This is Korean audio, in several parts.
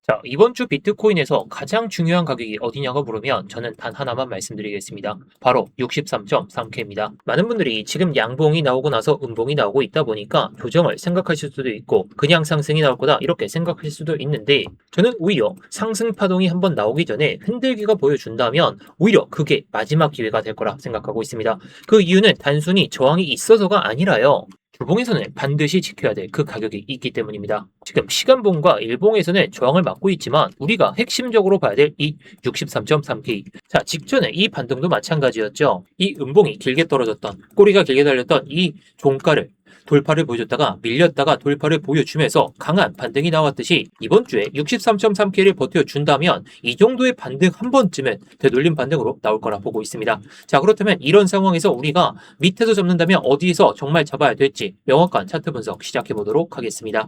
자, 이번 주 비트코인에서 가장 중요한 가격이 어디냐고 물으면 저는 단 하나만 말씀드리겠습니다. 바로 63.3K입니다. 많은 분들이 지금 양봉이 나오고 나서 음봉이 나오고 있다 보니까 조정을 생각하실 수도 있고 그냥 상승이 나올 거다 이렇게 생각하실 수도 있는데 저는 오히려 상승 파동이 한번 나오기 전에 흔들기가 보여준다면 오히려 그게 마지막 기회가 될 거라 생각하고 있습니다. 그 이유는 단순히 저항이 있어서가 아니라요. 주봉에서는 반드시 지켜야 될 그 가격이 있기 때문입니다. 지금 시간봉과 일봉에서는 저항을 막고 있지만 우리가 핵심적으로 봐야 될 이 63.3K. 자, 직전에 이 반등도 마찬가지였죠. 이 음봉이 길게 떨어졌던, 꼬리가 길게 달렸던 이 종가를 돌파를 보여줬다가 밀렸다가 돌파를 보여주면서 강한 반등이 나왔듯이 이번 주에 63.3K를 버텨준다면 이 정도의 반등 한 번쯤은 되돌림 반등으로 나올 거라 보고 있습니다. 자, 그렇다면 이런 상황에서 우리가 밑에서 잡는다면 어디에서 정말 잡아야 될지 명확한 차트 분석 시작해 보도록 하겠습니다.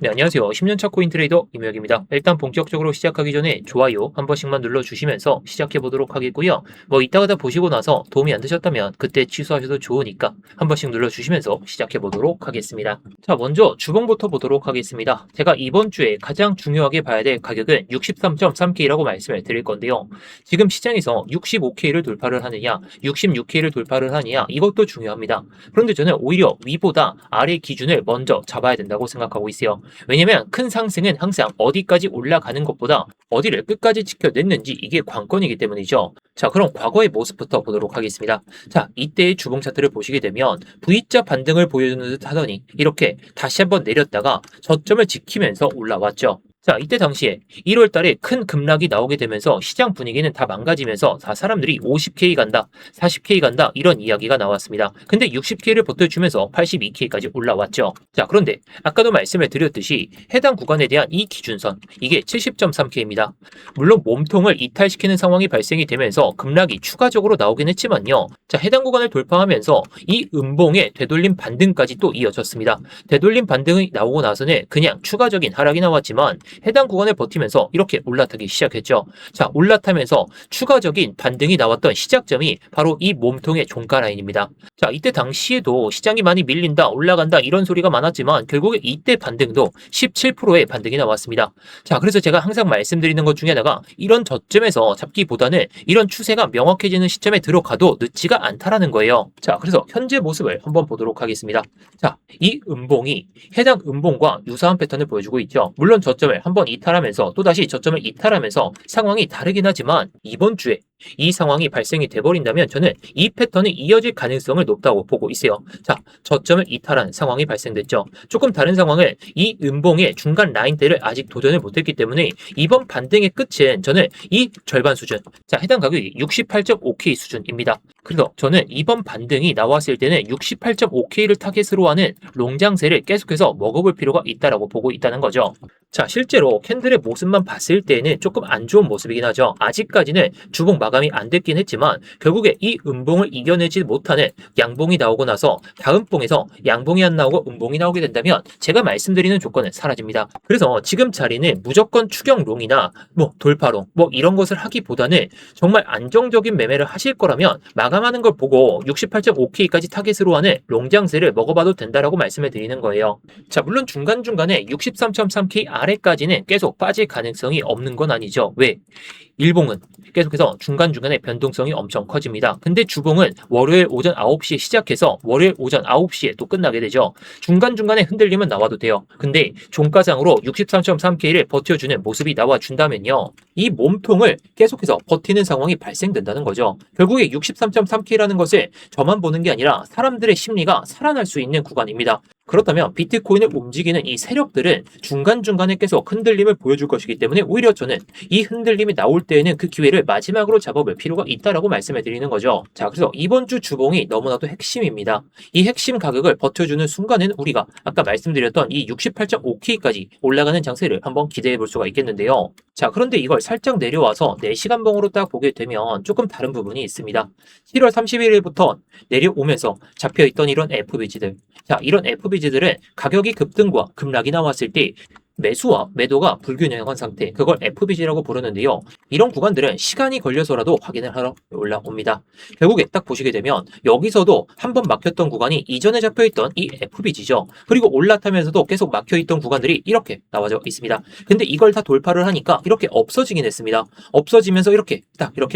네, 안녕하세요. 10년차 코인 트레이더 임혁입니다. 일단 본격적으로 시작하기 전에 좋아요 한 번씩만 눌러주시면서 시작해 보도록 하겠고요. 이따가다 보시고 나서 도움이 안 되셨다면 그때 취소하셔도 좋으니까 한 번씩 눌러주시면서 시작해 보도록 하겠습니다. 자, 먼저 주봉부터 보도록 하겠습니다. 제가 이번 주에 가장 중요하게 봐야 될 가격은 63.3K라고 말씀을 드릴 건데요. 지금 시장에서 65K를 돌파를 하느냐, 66K를 돌파를 하느냐 이것도 중요합니다. 그런데 저는 오히려 위보다 아래 기준을 먼저 잡아야 된다고 생각하고 있어요. 왜냐면 큰 상승은 항상 어디까지 올라가는 것보다 어디를 끝까지 지켜냈는지 이게 관건이기 때문이죠. 자, 그럼 과거의 모습부터 보도록 하겠습니다. 자, 이때의 주봉 차트를 보시게 되면 V자 반등을 보여주는 듯 하더니 이렇게 다시 한번 내렸다가 저점을 지키면서 올라왔죠. 자, 이때 당시에 1월 달에 큰 급락이 나오게 되면서 시장 분위기는 다 망가지면서 사람들이 50K 간다, 40K 간다 이런 이야기가 나왔습니다. 근데 60K를 버텨주면서 82K까지 올라왔죠. 자, 그런데 아까도 말씀을 드렸듯이 해당 구간에 대한 이 기준선, 이게 70.3K입니다. 물론 몸통을 이탈시키는 상황이 발생이 되면서 급락이 추가적으로 나오긴 했지만요. 자, 해당 구간을 돌파하면서 이 음봉의 되돌림 반등까지 또 이어졌습니다. 되돌림 반등이 나오고 나서는 그냥 추가적인 하락이 나왔지만 해당 구간을 버티면서 이렇게 올라타기 시작했죠. 자, 올라타면서 추가적인 반등이 나왔던 시작점이 바로 이 몸통의 종가 라인입니다. 자, 이때 당시에도 시장이 많이 밀린다, 올라간다 이런 소리가 많았지만 결국에 이때 반등도 17%의 반등이 나왔습니다. 자, 그래서 제가 항상 말씀드리는 것 중에 하나가 이런 저점에서 잡기보다는 이런 추세가 명확해지는 시점에 들어가도 늦지가 않다라는 거예요. 자, 그래서 현재 모습을 한번 보도록 하겠습니다. 자, 이 음봉이 해당 음봉과 유사한 패턴을 보여주고 있죠. 물론 저점을 한번 이탈하면서 또다시 저점을 이탈하면서 상황이 다르긴 하지만 이번 주에 이 상황이 발생이 돼버린다면 저는 이 패턴이 이어질 가능성을 높다고 보고 있어요. 자, 저점을 이탈한 상황이 발생됐죠. 조금 다른 상황을 이 음봉의 중간 라인대를 아직 도전을 못했기 때문에 이번 반등의 끝은 저는 이 절반 수준, 자, 해당 가격이 68.5K 수준입니다. 그래서 저는 이번 반등이 나왔을 때는 68.5K를 타겟으로 하는 롱장세를 계속해서 먹어볼 필요가 있다라고 보고 있다는 거죠. 자, 실제로 캔들의 모습만 봤을 때는 조금 안 좋은 모습이긴 하죠. 아직까지는 주봉 마감이 안 됐긴 했지만 결국에 이 음봉을 이겨내지 못하는 양봉이 나오고 나서 다음 봉에서 양봉이 안 나오고 음봉이 나오게 된다면 제가 말씀드리는 조건은 사라집니다. 그래서 지금 자리는 무조건 추격롱이나 돌파롱 이런 것을 하기보다는 정말 안정적인 매매를 하실 거라면 마감하는 걸 보고 68.5K까지 타겟으로 하는 롱장세를 먹어봐도 된다라고 말씀을 드리는 거예요. 자, 물론 중간중간에 63.3K 아래까지는 계속 빠질 가능성이 없는 건 아니죠. 왜? 일봉은 계속해서 중간중간에 변동성이 엄청 커집니다. 근데 주봉은 월요일 오전 9시에 시작해서 월요일 오전 9시에 또 끝나게 되죠. 중간중간에 흔들림은 나와도 돼요. 근데 종가상으로 63.3K를 버텨주는 모습이 나와준다면요. 이 몸통을 계속해서 버티는 상황이 발생된다는 거죠. 결국에 63.3K라는 것을 저만 보는 게 아니라 사람들의 심리가 살아날 수 있는 구간입니다. 그렇다면 비트코인을 움직이는 이 세력들은 중간중간에 계속 흔들림을 보여줄 것이기 때문에 오히려 저는 이 흔들림이 나올 때에는 그 기회를 마지막으로 잡아볼 필요가 있다라고 말씀을 드리는 거죠. 자, 그래서 이번 주 주봉이 너무나도 핵심입니다. 이 핵심 가격을 버텨주는 순간은 우리가 아까 말씀드렸던 이 68.5K까지 올라가는 장세를 한번 기대해 볼 수가 있겠는데요. 자, 그런데 이걸 살짝 내려와서 4시간봉으로 딱 보게 되면 조금 다른 부분이 있습니다. 7월 31일부터 내려오면서 잡혀있던 이런 FBG들. 자, 이런 FBG들은 가격이 급등과 급락이 나왔을 때 매수와 매도가 불균형한 상태, 그걸 FBG라고 부르는데요. 이런 구간들은 시간이 걸려서라도 확인을 하러 올라옵니다. 결국에 딱 보시게 되면 여기서도 한번 막혔던 구간이 이전에 잡혀있던 이 FBG죠. 그리고 올라타면서도 계속 막혀있던 구간들이 이렇게 나와져 있습니다. 근데 이걸 다 돌파를 하니까 이렇게 없어지긴 했습니다. 없어지면서 이렇게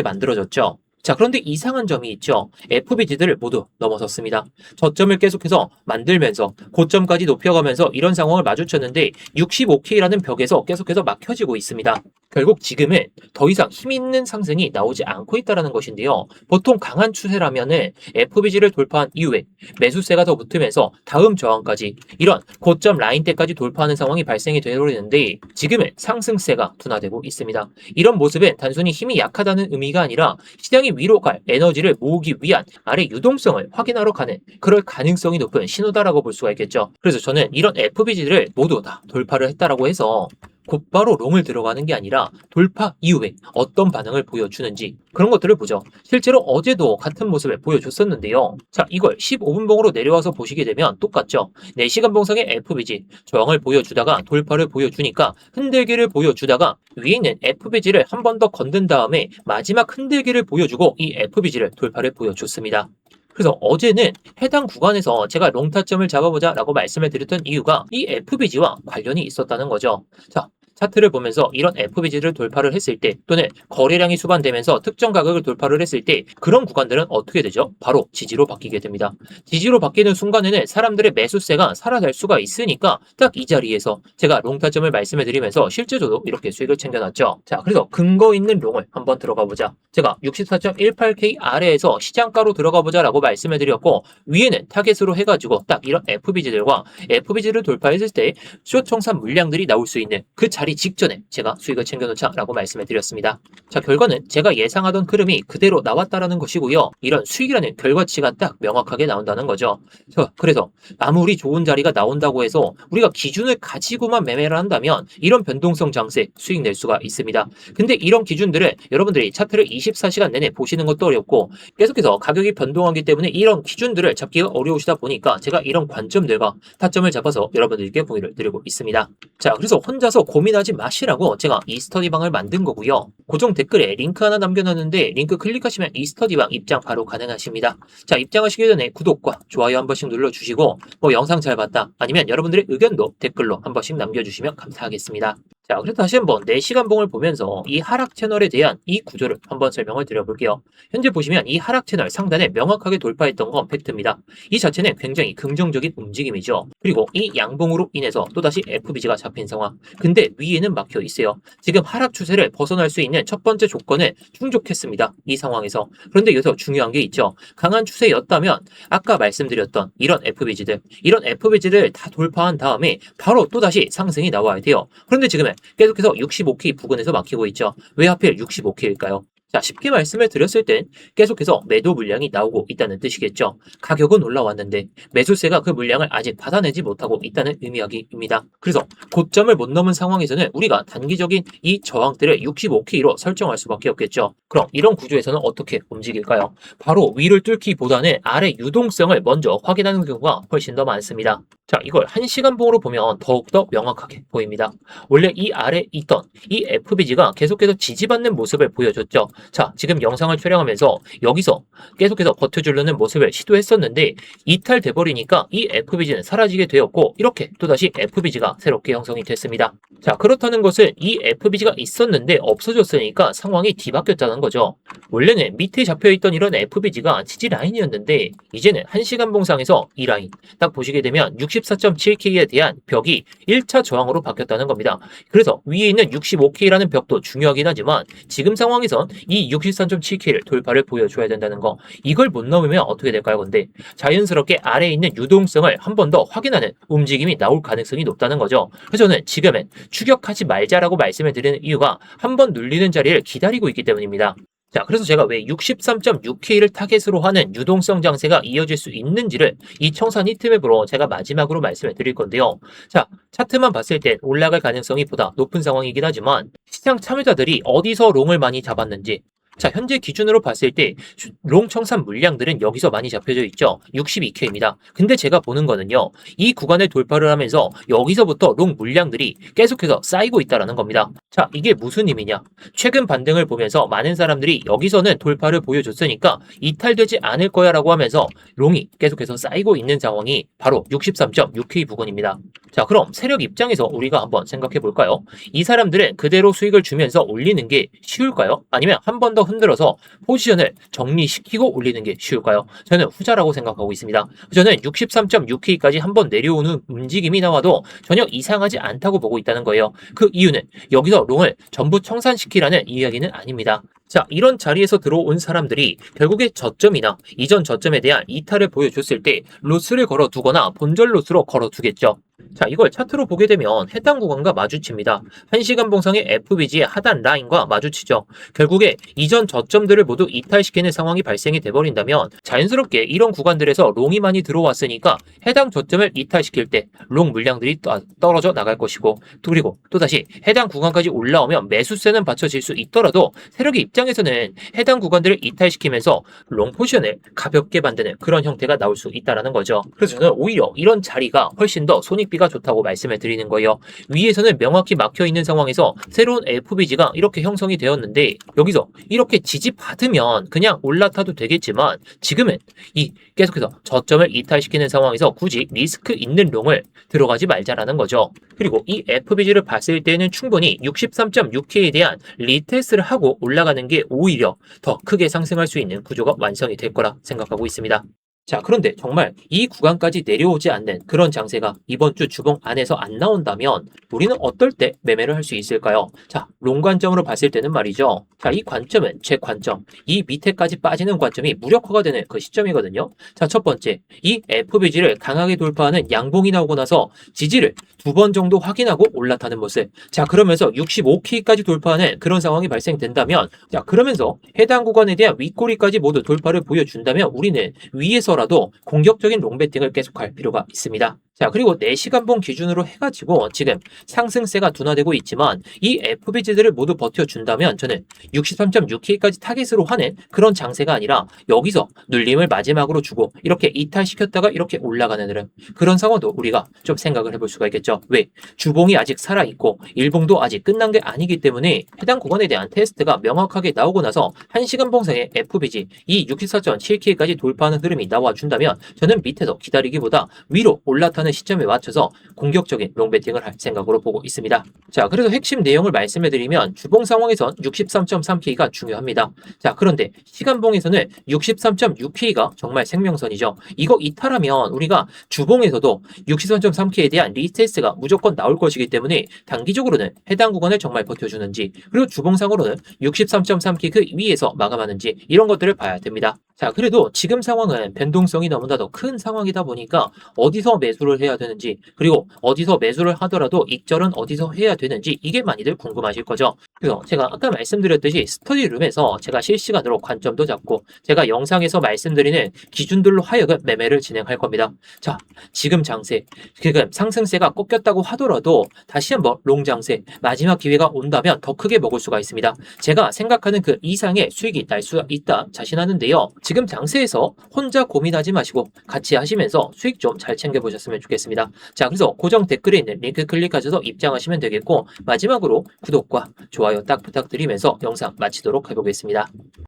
만들어졌죠. 자, 그런데 이상한 점이 있죠. FBG들을 모두 넘어섰습니다. 저점을 계속해서 만들면서 고점까지 높여가면서 이런 상황을 마주쳤는데 65K라는 벽에서 계속해서 막혀지고 있습니다. 결국 지금은 더 이상 힘 있는 상승이 나오지 않고 있다는 것인데요. 보통 강한 추세라면은 FBG를 돌파한 이후에 매수세가 더 붙으면서 다음 저항까지 이런 고점 라인대까지 돌파하는 상황이 발생이 되어버리는데 지금은 상승세가 둔화되고 있습니다. 이런 모습은 단순히 힘이 약하다는 의미가 아니라 시장이 위로 갈 에너지를 모으기 위한 아래 유동성을 확인하러 가는 그럴 가능성이 높은 신호다라고 볼 수가 있겠죠. 그래서 저는 이런 FBG들을 모두 다 돌파를 했다라고 해서 곧바로 롱을 들어가는 게 아니라 돌파 이후에 어떤 반응을 보여주는지 그런 것들을 보죠. 실제로 어제도 같은 모습을 보여줬었는데요. 자, 이걸 15분봉으로 내려와서 보시게 되면 똑같죠. 4시간 봉상의 FBG 저항을 보여주다가 돌파를 보여주니까 흔들기를 보여주다가 위에 있는 FBG를 한 번 더 건든 다음에 마지막 흔들기를 보여주고 이 FBG를 돌파를 보여줬습니다. 그래서 어제는 해당 구간에서 제가 롱타점을 잡아보자 라고 말씀을 드렸던 이유가 이 FBG와 관련이 있었다는 거죠. 자, 차트를 보면서 이런 FBG를 돌파를 했을 때 또는 거래량이 수반되면서 특정 가격을 돌파를 했을 때 그런 구간들은 어떻게 되죠? 바로 지지로 바뀌게 됩니다. 지지로 바뀌는 순간에는 사람들의 매수세가 살아날 수가 있으니까 딱 이 자리에서 제가 롱타점을 말씀을 드리면서 실제로도 이렇게 수익을 챙겨놨죠. 자, 그래서 근거 있는 롱을 한번 들어가 보자. 제가 64.18K 아래에서 시장가로 들어가 보자 라고 말씀을 드렸고 위에는 타겟으로 해가지고 딱 이런 FBG들과 FBG를 돌파했을 때 쇼청산 물량들이 나올 수 있는 그 자리 직전에 제가 수익을 챙겨놓자 라고 말씀을 드렸습니다. 자, 결과는 제가 예상하던 흐름이 그대로 나왔다라는 것이고요. 이런 수익이라는 결과치가 딱 명확하게 나온다는 거죠. 자, 그래서 아무리 좋은 자리가 나온다고 해서 우리가 기준을 가지고만 매매를 한다면 이런 변동성 장세 수익 낼 수가 있습니다. 근데 이런 기준들을 여러분들이 차트를 24시간 내내 보시는 것도 어렵고 계속해서 가격이 변동하기 때문에 이런 기준들을 잡기가 어려우시다 보니까 제가 이런 관점들과 타점을 잡아서 여러분들께 공유를 드리고 있습니다. 자, 그래서 혼자서 고민하지 마시라고 제가 이 스터디방을 만든 거고요. 고정 댓글에 링크 하나 남겨놨는데 링크 클릭하시면 이 스터디방 입장 바로 가능하십니다. 자, 입장하시기 전에 구독과 좋아요 한 번씩 눌러주시고 영상 잘 봤다 아니면 여러분들의 의견도 댓글로 한 번씩 남겨주시면 감사하겠습니다. 자, 그래서 다시 한번 4시간 봉을 보면서 이 하락 채널에 대한 이 구조를 한번 설명을 드려볼게요. 현재 보시면 이 하락 채널 상단에 명확하게 돌파했던 건 팩트입니다. 이 자체는 굉장히 긍정적인 움직임이죠. 그리고 이 양봉으로 인해서 또다시 FBG가 잡힌 상황. 근데 위에는 막혀 있어요. 지금 하락 추세를 벗어날 수 있는 첫 번째 조건을 충족했습니다. 이 상황에서. 그런데 여기서 중요한 게 있죠. 강한 추세였다면 아까 말씀드렸던 이런 FBG를 다 돌파한 다음에 바로 또다시 상승이 나와야 돼요. 그런데 지금은 계속해서 65K 부근에서 막히고 있죠. 왜 하필 65K일까요? 자, 쉽게 말씀을 드렸을 땐 계속해서 매도 물량이 나오고 있다는 뜻이겠죠. 가격은 올라왔는데 매수세가 그 물량을 아직 받아내지 못하고 있다는 의미입니다. 그래서 고점을 못 넘은 상황에서는 우리가 단기적인 이 저항대를 65K로 설정할 수밖에 없겠죠. 그럼 이런 구조에서는 어떻게 움직일까요? 바로 위를 뚫기보다는 아래 유동성을 먼저 확인하는 경우가 훨씬 더 많습니다. 자, 이걸 1시간 봉으로 보면 더욱더 명확하게 보입니다. 원래 이 아래 있던 이 FBG가 계속해서 지지받는 모습을 보여줬죠. 자, 지금 영상을 촬영하면서 여기서 계속해서 버텨주려는 모습을 시도했었는데 이탈돼 버리니까 이 FBG는 사라지게 되었고 이렇게 또다시 FBG가 새롭게 형성이 됐습니다. 자, 그렇다는 것은 이 FBG가 있었는데 없어졌으니까 상황이 뒤바뀌었다는 거죠. 원래는 밑에 잡혀있던 이런 FBG가 지지 라인이었는데 이제는 1시간 봉상에서 이 라인 딱 보시게 되면 64.7K에 대한 벽이 1차 저항으로 바뀌었다는 겁니다. 그래서 위에 있는 65K라는 벽도 중요하긴 하지만 지금 상황에선 이 63.7K를 돌파를 보여줘야 된다는 거. 이걸 못 넘으면 어떻게 될까요? 근데 자연스럽게 아래에 있는 유동성을 한 번 더 확인하는 움직임이 나올 가능성이 높다는 거죠. 그래서 저는 지금은 추격하지 말자라고 말씀을 드리는 이유가 한 번 눌리는 자리를 기다리고 있기 때문입니다. 자, 그래서 제가 왜 63.6K를 타겟으로 하는 유동성 장세가 이어질 수 있는지를 이 청산 히트맵으로 제가 마지막으로 말씀을 드릴 건데요. 자, 차트만 봤을 땐 올라갈 가능성이 보다 높은 상황이긴 하지만 시장 참여자들이 어디서 롱을 많이 잡았는지 자, 현재 기준으로 봤을 때 롱 청산 물량들은 여기서 많이 잡혀져 있죠. 62K입니다. 근데 제가 보는 거는요. 이 구간을 돌파를 하면서 여기서부터 롱 물량들이 계속해서 쌓이고 있다는 겁니다. 자, 이게 무슨 의미냐? 최근 반등을 보면서 많은 사람들이 여기서는 돌파를 보여줬으니까 이탈되지 않을 거야 라고 하면서 롱이 계속해서 쌓이고 있는 상황이 바로 63.6K 부근입니다. 자, 그럼 세력 입장에서 우리가 한번 생각해 볼까요? 이 사람들은 그대로 수익을 주면서 올리는 게 쉬울까요? 아니면 한 번 더 흔들어서 포지션을 정리시키고 올리는 게 쉬울까요? 저는 후자라고 생각하고 있습니다. 저는 63.6K까지 한번 내려오는 움직임이 나와도 전혀 이상하지 않다고 보고 있다는 거예요. 그 이유는 여기서 롱을 전부 청산시키라는 이야기는 아닙니다. 자, 이런 자리에서 들어온 사람들이 결국에 저점이나 이전 저점에 대한 이탈을 보여줬을 때 로스를 걸어두거나 본절 로스로 걸어두겠죠. 자, 이걸 차트로 보게 되면 해당 구간과 마주칩니다. 1시간 봉상의 FBG의 하단 라인과 마주치죠. 결국에 이전 저점들을 모두 이탈시키는 상황이 발생이 돼버린다면 자연스럽게 이런 구간들에서 롱이 많이 들어왔으니까 해당 저점을 이탈시킬 때 롱 물량들이 떨어져 나갈 것이고, 그리고 또다시 해당 구간까지 올라오면 매수세는 받쳐질 수 있더라도 세력의 입장에서는 해당 구간들을 이탈시키면서 롱 포지션을 가볍게 만드는 그런 형태가 나올 수 있다는 거죠. 그래서 저는 오히려 이런 자리가 훨씬 더 손익비가 좋다고 말씀을 드리는 거예요. 위에서는 명확히 막혀 있는 상황에서 새로운 FBG가 이렇게 형성이 되었는데 여기서 이렇게 지지받으면 그냥 올라타도 되겠지만 지금은 이 계속해서 저점을 이탈시키는 상황에서 굳이 리스크 있는 롱을 들어가지 말자라는 거죠. 그리고 이 FBG를 봤을 때는 충분히 63.6K에 대한 리테스트를 하고 올라가는 게 오히려 더 크게 상승할 수 있는 구조가 완성이 될 거라 생각하고 있습니다. 자, 그런데 정말 이 구간까지 내려오지 않는 그런 장세가 이번 주 주봉 안에서 안 나온다면 우리는 어떨 때 매매를 할 수 있을까요? 자, 롱 관점으로 봤을 때는 말이죠. 자, 이 관점은 제 관점, 이 밑에까지 빠지는 관점이 무력화가 되는 그 시점이거든요. 자, 첫 번째, 이 FBG를 강하게 돌파하는 양봉이 나오고 나서 지지를 2번 정도 확인하고 올라타는 모습. 자, 그러면서 65K까지 돌파하는 그런 상황이 발생된다면, 자, 그러면서 해당 구간에 대한 윗꼬리까지 모두 돌파를 보여준다면 우리는 위에서라도 공격적인 롱배팅을 계속할 필요가 있습니다. 자, 그리고 4시간봉 기준으로 해가지고 지금 상승세가 둔화되고 있지만 이 FBG들을 모두 버텨준다면 저는 63.6K까지 타겟으로 하는 그런 장세가 아니라 여기서 눌림을 마지막으로 주고 이렇게 이탈시켰다가 이렇게 올라가는 흐름, 그런 상황도 우리가 좀 생각을 해볼 수가 있겠죠. 왜? 주봉이 아직 살아있고 일봉도 아직 끝난 게 아니기 때문에 해당 구간에 대한 테스트가 명확하게 나오고 나서 1시간 봉상의 FBG 이 64.7K까지 돌파하는 흐름이 나와준다면 저는 밑에서 기다리기보다 위로 올라타는 시점에 맞춰서 공격적인 롱배팅을 할 생각으로 보고 있습니다. 자, 그래서 핵심 내용을 말씀해드리면 주봉 상황에선 63.3K가 중요합니다. 자, 그런데 시간봉에서는 63.6K가 정말 생명선이죠. 이거 이탈하면 우리가 주봉에서도 63.3K에 대한 리테스트가 무조건 나올 것이기 때문에 단기적으로는 해당 구간을 정말 버텨주는지, 그리고 주봉상으로는 63.3K 그 위에서 마감하는지 이런 것들을 봐야 됩니다. 자, 그래도 지금 상황은 변동성이 너무나 더 큰 상황이다 보니까 어디서 매수를 해야 되는지, 그리고 어디서 매수를 하더라도 익절은 어디서 해야 되는지 이게 많이들 궁금하실 거죠. 그래서 제가 아까 말씀드렸듯이 스터디룸에서 제가 실시간으로 관점도 잡고 제가 영상에서 말씀드리는 기준들로 하여금 매매를 진행할 겁니다. 자, 지금 장세, 지금 상승세가 꺾였다고 하더라도 다시 한번 롱 장세, 마지막 기회가 온다면 더 크게 먹을 수가 있습니다. 제가 생각하는 그 이상의 수익이 날 수가 있다 자신하는데요. 지금 장세에서 혼자 고민하지 마시고 같이 하시면서 수익 좀 잘 챙겨보셨으면 좋겠습니다. 자, 그래서 고정 댓글에 있는 링크 클릭하셔서 입장하시면 되겠고, 마지막으로 구독과 좋아요 딱 부탁드리면서 영상 마치도록 해보겠습니다.